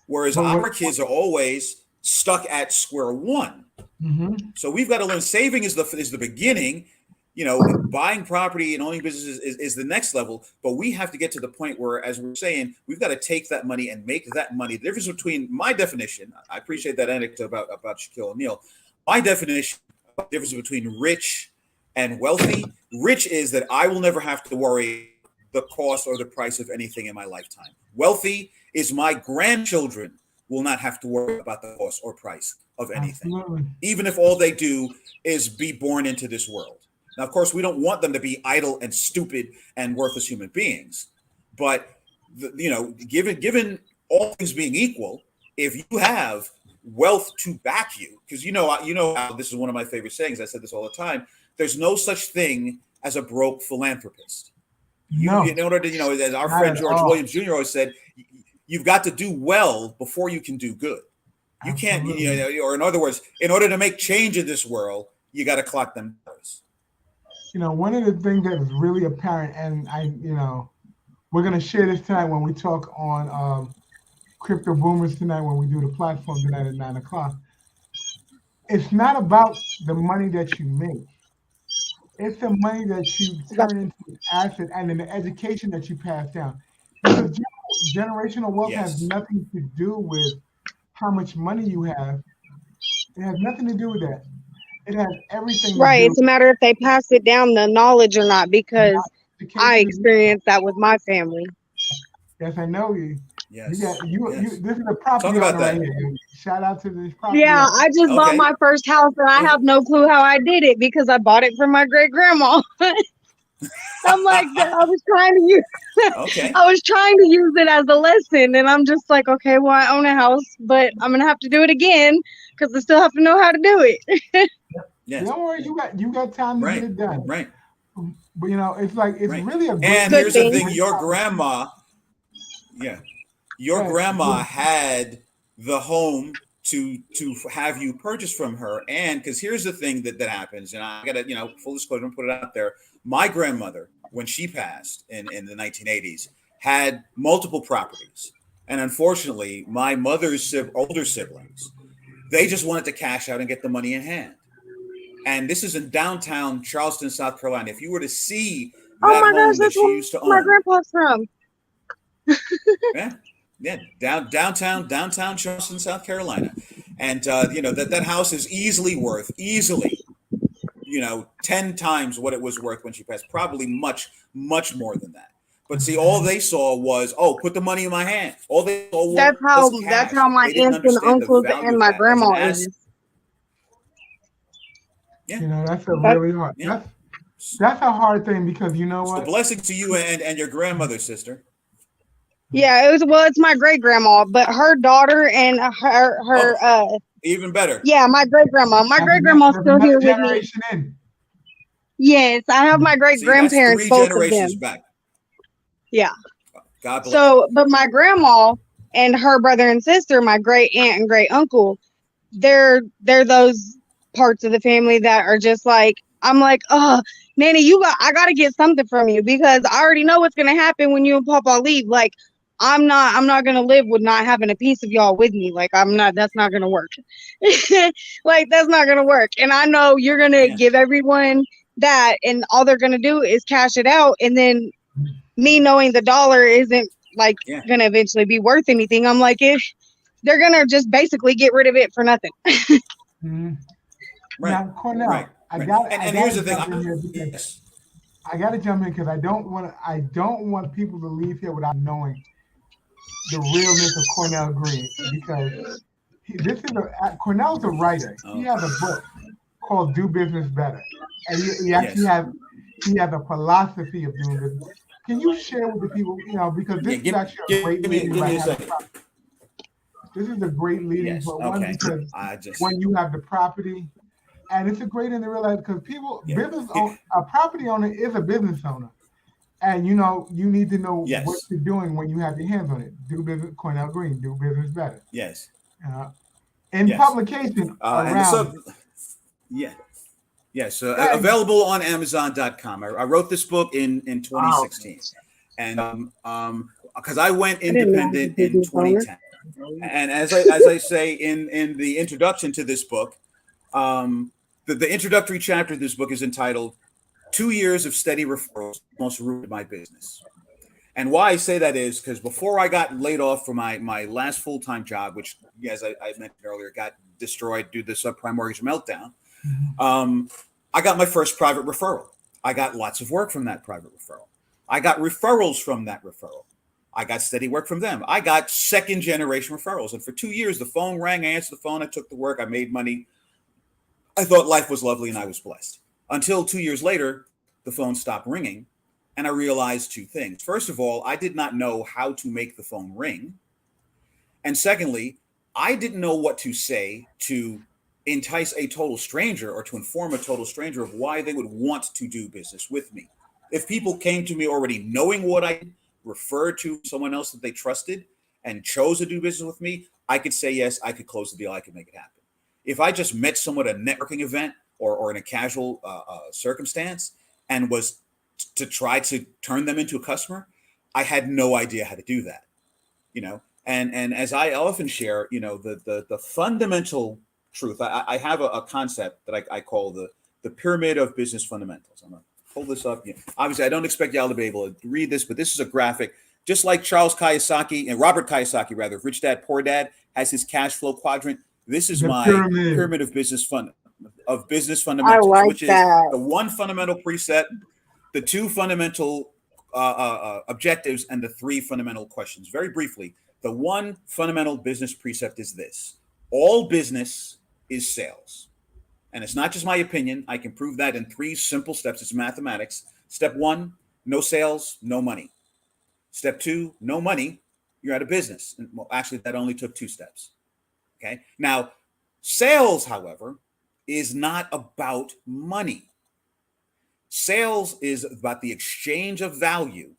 Whereas our kids are always stuck at square one. Mm-hmm. So we've got to learn saving is the beginning. You know, buying property and owning businesses is the next level. But we have to get to the point where, as we're saying, we've got to take that money and make that money. The difference between my definition, I appreciate that anecdote about Shaquille O'Neal. My definition, the difference between rich and wealthy. Rich is that I will never have to worry the cost or the price of anything in my lifetime. Wealthy is my grandchildren will not have to worry about the cost or price of anything, even if all they do is be born into this world. Now, of course, we don't want them to be idle and stupid and worthless human beings. But, given all things being equal, if you have wealth to back you, because you know how this is one of my favorite sayings. I said this all the time. There's no such thing as a broke philanthropist. No. In order to, as our friend George Williams Jr. always said, you've got to do well before you can do good. You can't, or in other words, in order to make change in this world, you got to clock them dollars. One of the things that is really apparent, and we're going to share this tonight when we talk on Crypto Boomers tonight, when we do the platform tonight at 9:00. It's not about the money that you make. It's the money that you turn into an asset and then the education that you pass down. Because generational wealth has nothing to do with how much money you have. It has nothing to do with that. It has everything Right. to do. It's a matter if they pass it down the knowledge or not, because I experienced that with my family. Yes, I know you. Yes. This is a property owner right here. Shout out to this property. Yeah, I just bought my first house and I have no clue how I did it because I bought it from my great grandma. I'm like, I was trying to use it as a lesson, and I'm just like, okay, well, I own a house, but I'm gonna have to do it again because I still have to know how to do it. Yes. Don't worry, you got time to get it done. Right. But it's like it's really a good and here's the thing: your grandma had the home to have you purchase from her, and because here's the thing that happens, and I gotta full disclosure, put it out there. My grandmother, when she passed in the 1980s, had multiple properties, and unfortunately, my mother's older siblings, they just wanted to cash out and get the money in hand. And this is in downtown Charleston, South Carolina. If you were to see that home that she used to own, my grandpa's from. downtown Charleston, South Carolina, and that house is easily worth 10 times what it was worth when she passed. Probably much more than that. But see, all they saw was, put the money in my hand. All they saw was that's how my aunts and uncles and my grandma is. Yeah. That's a really hard. Yeah. That's a hard thing because you know what? It's a blessing to you and your grandmother, sister. Yeah, it's my great grandma, but her daughter and her even better. Yeah, my great grandma. My great grandma's still here with me. Yes, I have my great grandparents, both of them. Back. Yeah. God bless. So, but my grandma and her brother and sister, my great aunt and great uncle, they're those parts of the family that are just like, I'm like, oh, Nanny, I gotta get something from you because I already know what's gonna happen when you and Papa leave. Like, I'm not gonna live with not having a piece of y'all with me. Like, that's not gonna work. Like, that's not gonna work. And I know you're gonna give everyone that, and all they're gonna do is cash it out. And then me knowing the dollar isn't gonna eventually be worth anything. I'm like, if they're gonna just basically get rid of it for nothing. Mm-hmm. Right. Now, Cornell, right. And here's the thing. I got to jump in because I don't want people to leave here without knowing the realness of Cornell Green, because Cornell's a writer. He has a book called Do Business Better. And he actually Yes. he has a philosophy of doing business. Can you share with the people, because Yeah. this is actually a great leading Give by me a having second. this is a great leading, Yes. but one Okay. because I just when you have the property, and it's a great thing to realize because people, yeah. a property owner is a business owner. And you need to know what Yes. you're doing when you have your hands on it. Do business, Cornell Green, do business better. Yes. Uh, in Yes. publication And the around, sub. Yeah. Yes. and Available on Amazon.com. I wrote this book in 2016, and because I went I didn't know I was a independent in business owner. 2010, and as I say in the introduction to this book, the introductory chapter of this book is entitled 2 Years of Steady Referrals Almost Ruined My Business. And why I say that is because before I got laid off from my last full-time job, which, as I mentioned earlier, got destroyed due to the subprime mortgage meltdown, I got my first private referral. I got lots of work from that private referral. I got referrals from that referral. I got steady work from them. I got second generation referrals. And for 2 years, the phone rang, I answered the phone, I took the work, I made money. I thought life was lovely and I was blessed. Until 2 years later, the phone stopped ringing. And I realized two things. First of all, I did not know how to make the phone ring. And secondly, I didn't know what to say to entice a total stranger or to inform a total stranger of why they would want to do business with me. If people came to me already knowing what I referred to someone else that they trusted and chose to do business with me, I could say yes, I could close the deal, I could make it happen. If I just met someone at a networking event or in a casual circumstance and was to try to turn them into a customer, I had no idea how to do that, and as I often share, the fundamental truth. I have a concept that I call the pyramid of business fundamentals. I'm gonna pull this up. Obviously, I don't expect y'all to be able to read this, but this is a graphic, just like Charles Kiyosaki and Robert Kiyosaki, rather, Rich Dad Poor Dad has his cash flow quadrant. This is the my pyramid. pyramid of business I fundamentals, like which is that. the one fundamental preset, the two fundamental objectives, and the three fundamental questions. Very briefly, the one fundamental business precept is this: all business is sales. And it's not just my opinion. I can prove that in three simple steps. It's mathematics. Step one, no sales, no money. Step two, no money, you're out of business. And, well, actually, that only took 2 steps. Okay. Now, sales, however, is not about money. Sales is about the exchange of value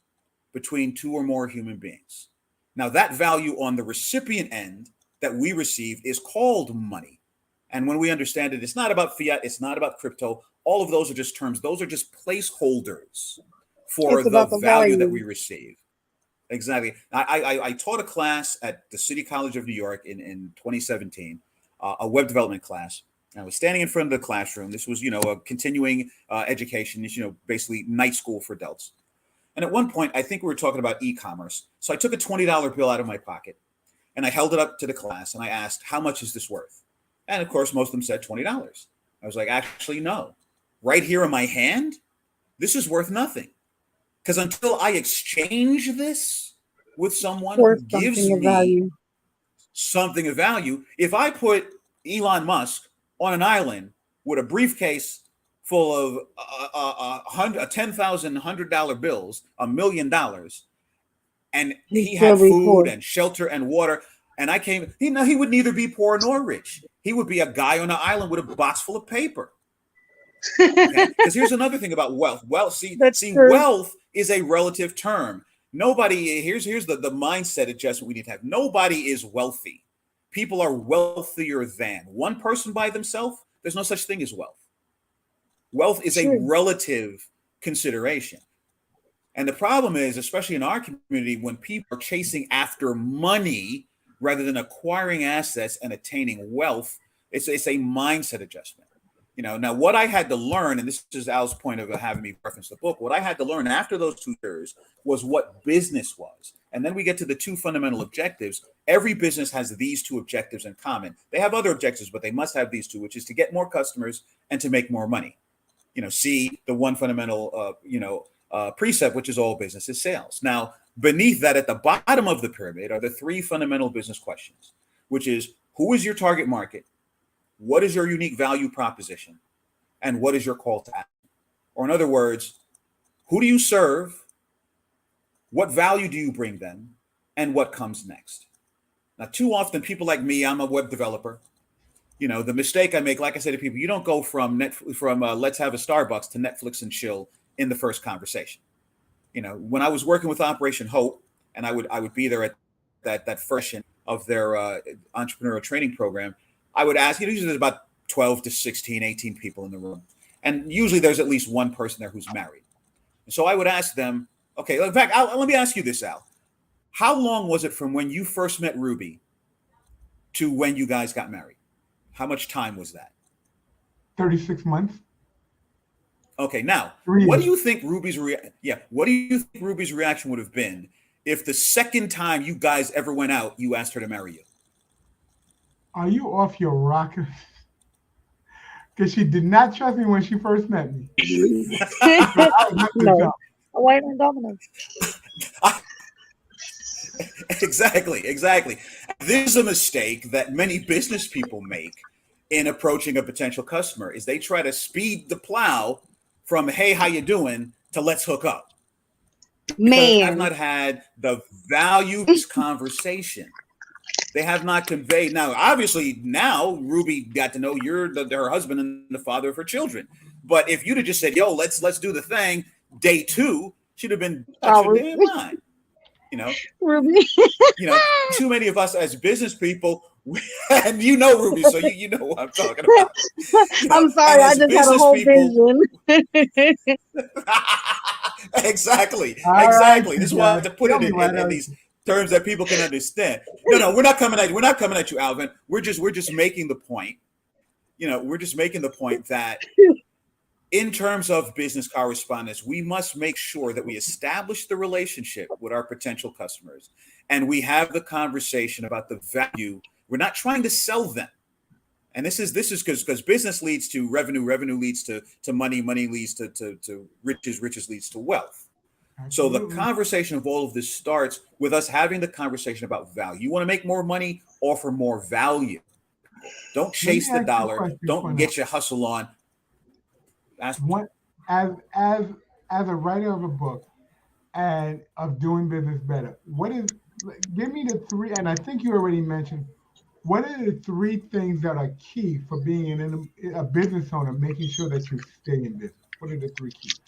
between two or more human beings. Now, that value on the recipient end that we receive is called money. And when we understand it, it's not about fiat, it's not about crypto. All of those are just terms. Those are just placeholders for It's the about the value that value. we receive. Exactly. I taught a class at the City College of New York in 2017, a web development class. I was standing in front of the classroom. This was, a continuing education, basically night school for adults. And at one point, I think we were talking about e-commerce. So I took a $20 bill out of my pocket and I held it up to the class and I asked, how much is this worth? And of course, most of them said $20. I was like, actually, no. Right here in my hand, this is worth nothing. Because until I exchange this with someone Or who gives something of me value. something of value, if I put Elon Musk on an island with a briefcase full of $10,000 $100 bills, $1,000,000, and He's he still had be food poor. and shelter and water, and I came, he would neither be poor nor rich. He would be a guy on an island with a box full of paper. Okay, because here's another thing about wealth. That's See, true. wealth is a relative term. Nobody here's the mindset adjustment we need to have. Nobody is wealthy. People are wealthier than one person by themselves. There's no such thing as wealth. Wealth is a True. relative consideration. And the problem is, especially in our community, when people are chasing after money rather than acquiring assets and attaining wealth, it's a mindset adjustment. Now what I had to learn, and this is Al's point of having me reference the book, what I had to learn after those 2 years was what business was. And then we get to the 2 fundamental objectives. Every business has these 2 objectives in common. They have other objectives, but they must have these 2, which is to get more customers and to make more money. See the one fundamental, precept, which is all business is sales. Now, beneath that, at the bottom of the pyramid, are the 3 fundamental business questions, which is, who is your target market? What is your unique value proposition? and what is your call to action? Or in other words, who do you serve? What value do you bring them? And what comes next? Now, too often people like me, I'm a web developer. The mistake I make, like I say to people, you don't go from let's have a Starbucks to Netflix and chill in the first conversation. When I was working with Operation Hope, and I would be there at that first of their entrepreneurial training program, I would ask, usually there's about 12 to 16, 18 people in the room. And usually there's at least one person there who's married. And so I would ask them, okay, in fact, let me ask you this, Al. How long was it from when you first met Ruby to when you guys got married? How much time was that? 36 months. Okay, now, 3 years. what do you think Ruby's reaction would have been if the second time you guys ever went out, you asked her to marry you? Are you off your rocker? Because she did not trust me when she first met me. No. Wait on Domino. Exactly. This is a mistake that many business people make in approaching a potential customer, is they try to speed the plow from, hey, how you doing, to let's hook up. Because they have not had the values conversation. They have not conveyed. Now, obviously, now Ruby got to know you're her husband and the father of her children. But if you'd have just said, yo, let's do the thing, day 2, she'd have been out your damn mind. Ruby. Too many of us as business people, and Ruby, so you know what I'm talking about. I'm sorry, I just had a whole vision. Exactly. Right, this is why I have to put it in these terms that people can understand. No, we're not coming at you. We're not coming at you, Alvin. We're just making the point. We're just making the point that in terms of business correspondence, we must make sure that we establish the relationship with our potential customers, and we have the conversation about the value. We're not trying to sell them. And this is because business leads to revenue leads to money leads to riches leads to wealth. Absolutely. So the conversation of all of this starts with us having the conversation about value. You want to make more money, offer more value. Don't chase the dollar. Don't get your hustle on. As a writer of a book and of doing business better, give me the 3, and I think you already mentioned, what are the 3 things that are key for being a business owner, making sure that you stay in business? What are the 3 keys?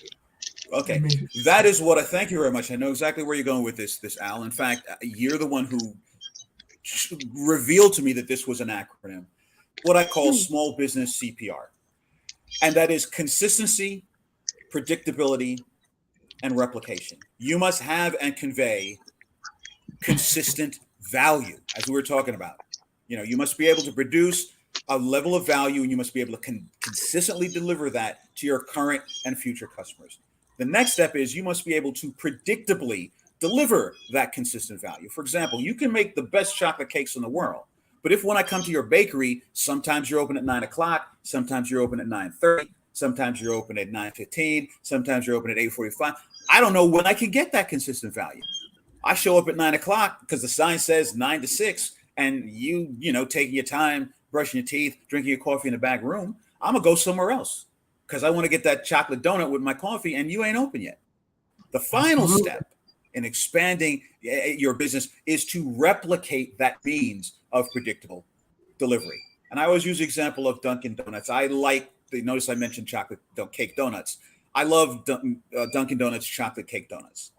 Okay, that is what I thank you very much. I know exactly where you're going with this, Al. In fact, you're the one who revealed to me that this was an acronym, what I call small business CPR. And that is consistency, predictability, and replication. You must have and convey consistent value, as we were talking about. You must be able to produce a level of value, and you must be able to consistently deliver that to your current and future customers. The next step is you must be able to predictably deliver that consistent value. For example, you can make the best chocolate cakes in the world, but if when I come to your bakery, sometimes you're open at 9 o'clock, sometimes you're open at 9:30, sometimes you're open at 9:15, sometimes you're open at 8:45. I don't know when I can get that consistent value. I show up at 9 o'clock because the sign says 9 to 6, and you taking your time, brushing your teeth, drinking your coffee in the back room. I'm gonna go somewhere else because I want to get that chocolate donut with my coffee, and you ain't open yet. The final step in expanding your business is to replicate that means of predictable delivery. And I always use the example of Dunkin' Donuts. Notice I mentioned chocolate cake donuts. I love Dunkin' Donuts chocolate cake donuts.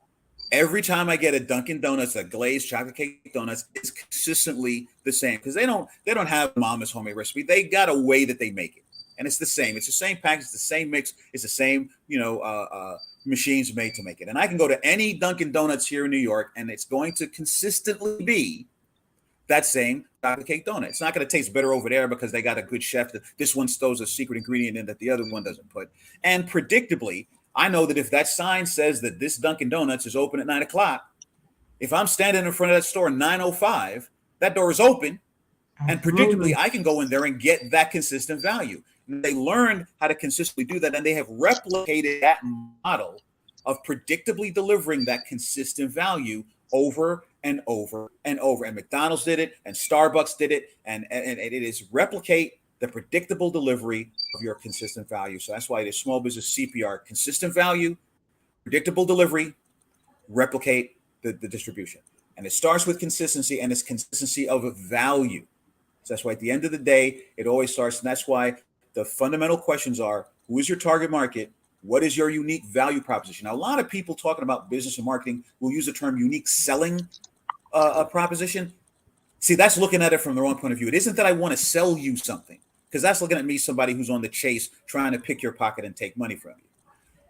Every time I get a Dunkin' Donuts, a glazed chocolate cake donuts, it's consistently the same because they don't have mama's homemade recipe. They got a way that they make it, and it's the same. It's the same package, it's the same mix, it's the same machines made to make it. And I can go to any Dunkin' Donuts here in New York, and it's going to consistently be that same chocolate cake donut. It's not going to taste better over there because they got a good chef. This one throws a secret ingredient in that the other one doesn't put. And predictably, I know that if that sign says that this Dunkin' Donuts is open at 9 o'clock, if I'm standing in front of that store at 9:05, that door is open. And predictably, I can go in there and get that consistent value. And they learned how to consistently do that, and they have replicated that model of predictably delivering that consistent value over and over and over. And McDonald's did it, and Starbucks did it, and it is replicate the predictable delivery of your consistent value. So that's why it is small business CPR: consistent value, predictable delivery, replicate the distribution. And it starts with consistency, and it's consistency of value. So that's why at the end of the day, it always starts. And that's why the fundamental questions are: who is your target market? What is your unique value proposition? Now, a lot of people talking about business and marketing will use the term unique selling proposition. See, that's looking at it from the wrong point of view. It isn't that I want to sell you something, because that's looking at me, somebody who's on the chase, trying to pick your pocket and take money from you.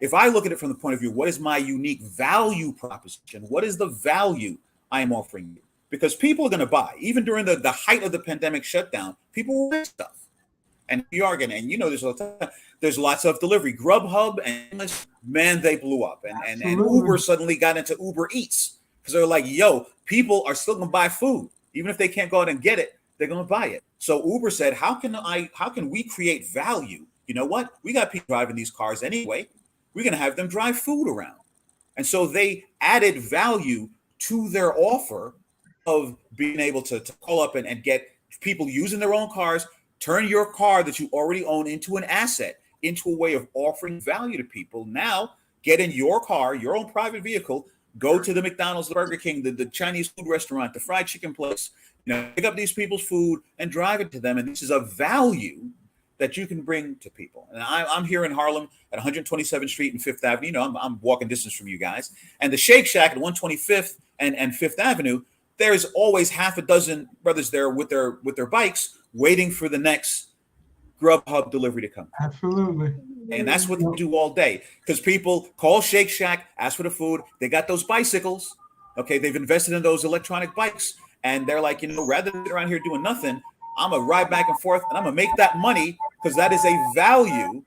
If I look at it from the point of view, what is my unique value proposition? What is the value I am offering you? Because people are going to buy. Even during the height of the pandemic shutdown, people buy stuff. And you are going to, and you know this all the time, there's lots of delivery. Grubhub and man, they blew up. And Uber suddenly got into Uber Eats, because they're like, yo, people are still going to buy food. Even if they can't go out and get it, they're going to buy it. So Uber said, how can we create value? You know what? We got people driving these cars anyway. We're going to have them drive food around. And so they added value to their offer of being able to call up and get people using their own cars, turn your car that you already own into an asset, into a way of offering value to people. Now, get in your car, your own private vehicle, go to the McDonald's, the Burger King, the Chinese food restaurant, the fried chicken place, pick up these people's food and drive it to them. And this is a value that you can bring to people. And I'm here in Harlem at 127th Street and Fifth Avenue. I'm walking distance from you guys. And the Shake Shack at 125th and Fifth Avenue, there's always half a dozen brothers there with their bikes waiting for the next Grubhub delivery to come. Absolutely. And that's what they do all day, because people call Shake Shack, ask for the food. They got those bicycles. Okay, they've invested in those electronic bikes. And they're like, rather than sit around here doing nothing, I'm going to ride back and forth and I'm going to make that money, because that is a value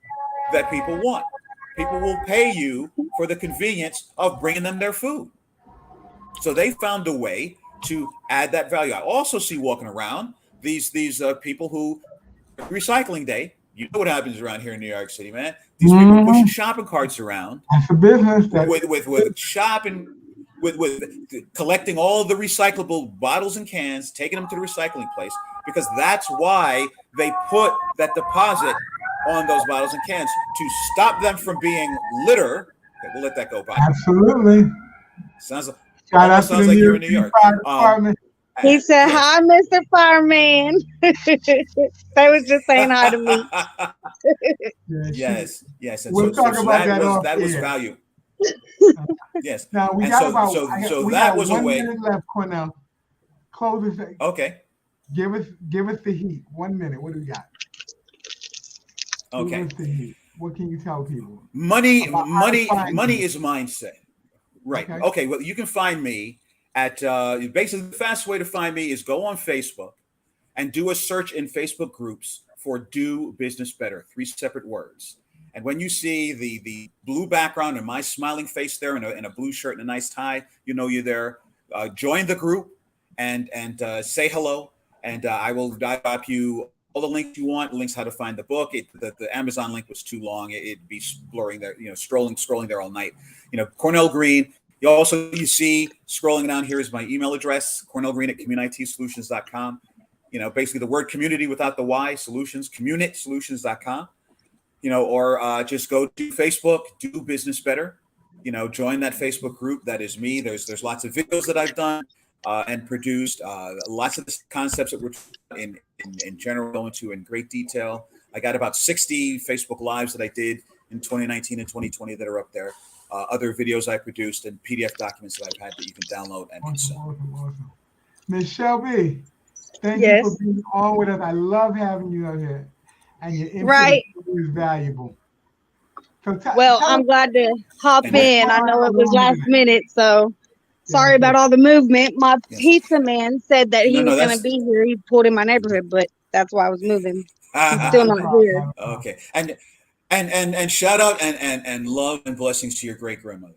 that people want. People will pay you for the convenience of bringing them their food. So they found a way to add that value. I also see walking around these people who, recycling day, you know what happens around here in New York City, man. These people pushing shopping carts around. That's a business. With shopping, with collecting all the recyclable bottles and cans, taking them to the recycling place, because that's why they put that deposit on those bottles and cans, to stop them from being litter. Okay, we'll let that go by. Absolutely. Sounds like you're in New York. He said, yes. Hi, Mr. Fireman. They was just saying hi to me. Yes. And we'll talk about that was value. Yes. Now we got that was 1 minute left, Cornell. Close this. Okay. Give us the heat. 1 minute. What do we got? Okay. What can you tell people? Money is mindset. Right. Okay. Well, you can find me at basically the fastest way to find me is go on Facebook and do a search in Facebook groups for Do Business Better, 3 separate words. And when you see the blue background and my smiling face there in a blue shirt and a nice tie, you're there. Join the group and say hello. And I will drop you all the links you want, links how to find the book. The Amazon link was too long. It'd be blurring there, scrolling there all night. Cornell Green. You see scrolling down here is my email address, cornellgreen@communitysolutions.com. Basically the word community without the Y, solutions, communitysolutions.com. Or just go to Facebook, Do Business Better. Join that Facebook group. That is me. There's lots of videos that I've done and produced. Lots of the concepts that we're in general going into in great detail. I got about 60 Facebook Lives that I did in 2019 and 2020 that are up there. Other videos I produced and PDF documents that I've had that you can download and awesome. Ms. Shelby, thank you for being on with us. I love having you out here, and your input is valuable. So I'm glad to hop in. I know it was last minute, so sorry about all the movement. My pizza man said that he was going to be here. He pulled in my neighborhood, but that's why I was moving. He's still not here. Okay, and shout out and love and blessings to your great grandmother.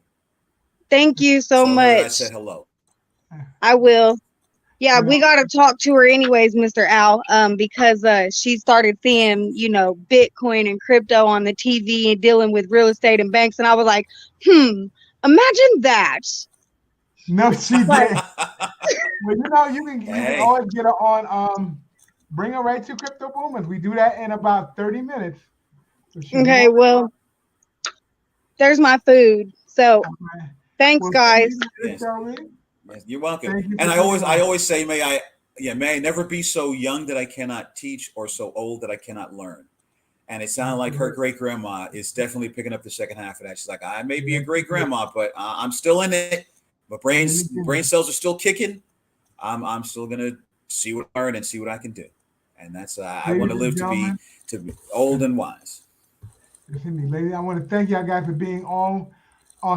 Thank you so much. I said hello. I will. Yeah, we got to talk to her anyways, Mr. Al, because she started seeing, Bitcoin and crypto on the TV and dealing with real estate and banks. And I was like, imagine that. No, she did. But you can always get her on bring her right to Crypto Boomers. We do that in about 30 minutes. So she's Okay, more well, there's my food. So than thanks, well, guys. Yes. Yes, you're welcome. Thank you And for I coming always, on. say, may I never be so young that I cannot teach, or so old that I cannot learn. And it sounded like her great grandma is definitely picking up the second half of that. She's like, I may be a great grandma, but I'm still in it. My brain cells are still kicking. I'm still gonna see what I learn and see what I can do. And that's I want to live to be old and wise. Ladies, I want to thank y'all guys for being on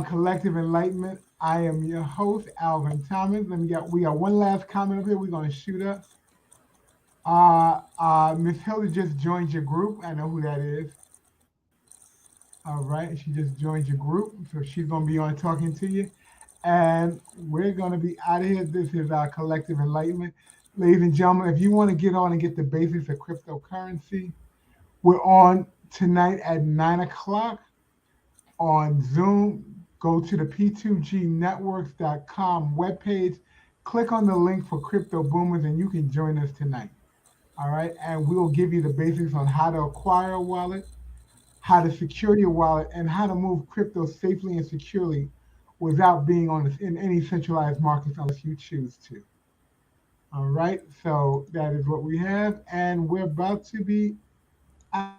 Collective Enlightenment. I am your host, Alvin Thomas. We got one last comment up here. We're gonna shoot up. Miss Hilda just joined your group. I know who that is. All right, she just joined your group, so she's gonna be on talking to you. And we're gonna be out of here. This is our Collective Enlightenment. Ladies and gentlemen, if you want to get on and get the basics of cryptocurrency, we're on tonight at 9 o'clock on Zoom. Go to the p2gnetworks.com webpage, click on the link for Crypto Boomers, and you can join us tonight. All right, and we'll give you the basics on how to acquire a wallet, how to secure your wallet, and how to move crypto safely and securely without being in any centralized markets unless you choose to. All right, so that is what we have, and we're about to be out.